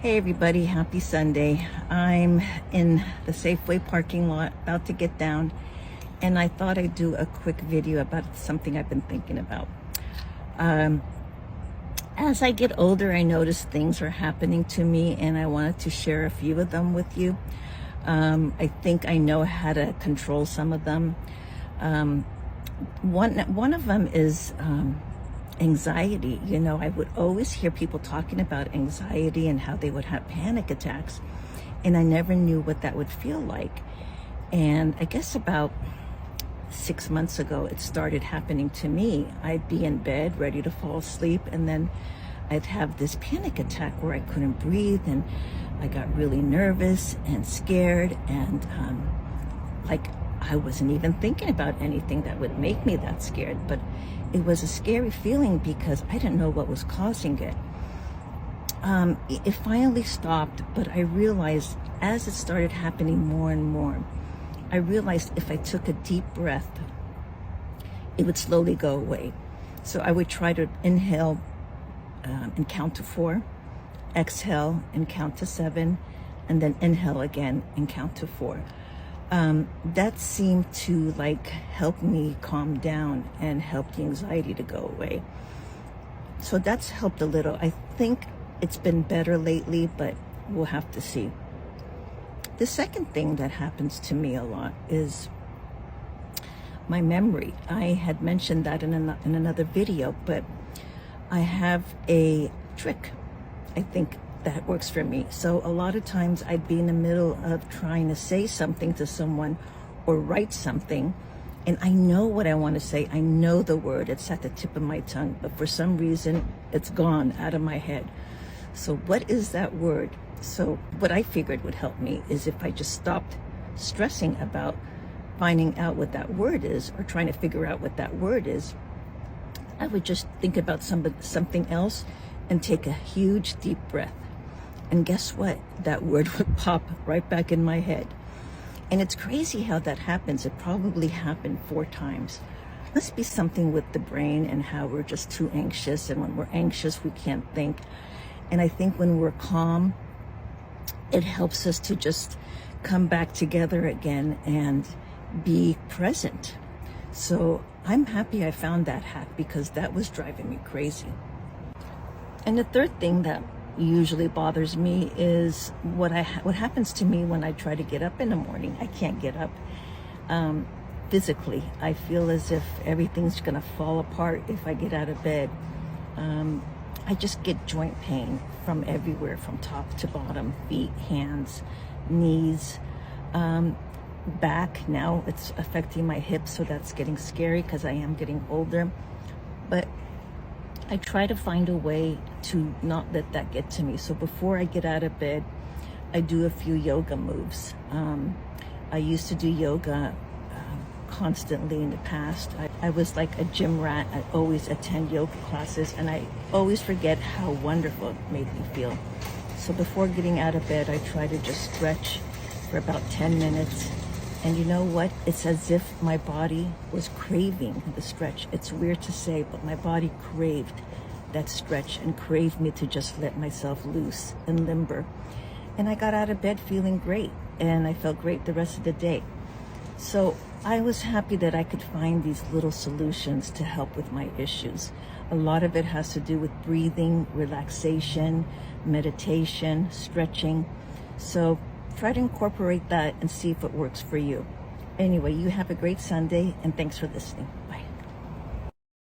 Hey everybody, happy Sunday. I'm in the Safeway parking lot about to get down, and I thought I'd do a quick video about something I've been thinking about. As I get older, I notice things are happening to me, and I wanted to share a few of them with you. I think I know how to control some of them. One of them is anxiety. You know, I would always hear people talking about anxiety and how they would have panic attacks, and I never knew what that would feel like. And I guess about 6 months ago, it started happening to me. I'd be in bed ready to fall asleep, and then I'd have this panic attack where I couldn't breathe, and I got really nervous and scared, and like I wasn't even thinking about anything that would make me that scared, but it was a scary feeling because I didn't know what was causing it. It finally stopped, but I realized as it started happening more and more, I realized if I took a deep breath, it would slowly go away. So I would try to inhale and count to 4, exhale and count to 7, and then inhale again and count to 4. That seemed to help me calm down and help the anxiety to go away. So that's helped a little. I think it's been better lately, but we'll have to see. The second thing that happens to me a lot is my memory. I had mentioned that in another video, but I have a trick, I think, that works for me. So a lot of times I'd be in the middle of trying to say something to someone or write something, and I know what I want to say. I know the word, it's at the tip of my tongue, but for some reason it's gone out of my head. So what is that word? So what I figured would help me is if I just stopped stressing about finding out what that word is or trying to figure out what that word is, I would just think about something else and take a huge deep breath. And guess what? That word would pop right back in my head. And it's crazy how that happens. It probably happened 4 times. Must be something with the brain and how we're just too anxious. And when we're anxious, we can't think. And I think when we're calm, it helps us to just come back together again and be present. So I'm happy I found that hack because that was driving me crazy. And the third thing that usually bothers me is what happens to me when I try to get up in the morning. I can't get up physically. I feel as if everything's gonna fall apart if I get out of bed. I just get joint pain from everywhere, from top to bottom, feet, hands, knees, back. Now it's affecting my hips, so that's getting scary because I am getting older. But I try to find a way to not let that get to me. So before I get out of bed, I do a few yoga moves. I used to do yoga constantly in the past. I was like a gym rat. I always attend yoga classes, and I always forget how wonderful it made me feel. So before getting out of bed, I try to just stretch for about 10 minutes. And you know what? It's as if my body was craving the stretch. It's weird to say, but my body craved that stretch and craved me to just let myself loose and limber. And I got out of bed feeling great, and I felt great the rest of the day. So I was happy that I could find these little solutions to help with my issues. A lot of it has to do with breathing, relaxation, meditation, stretching. So try to incorporate that and see if it works for you. Anyway, you have a great Sunday, and thanks for listening. Bye.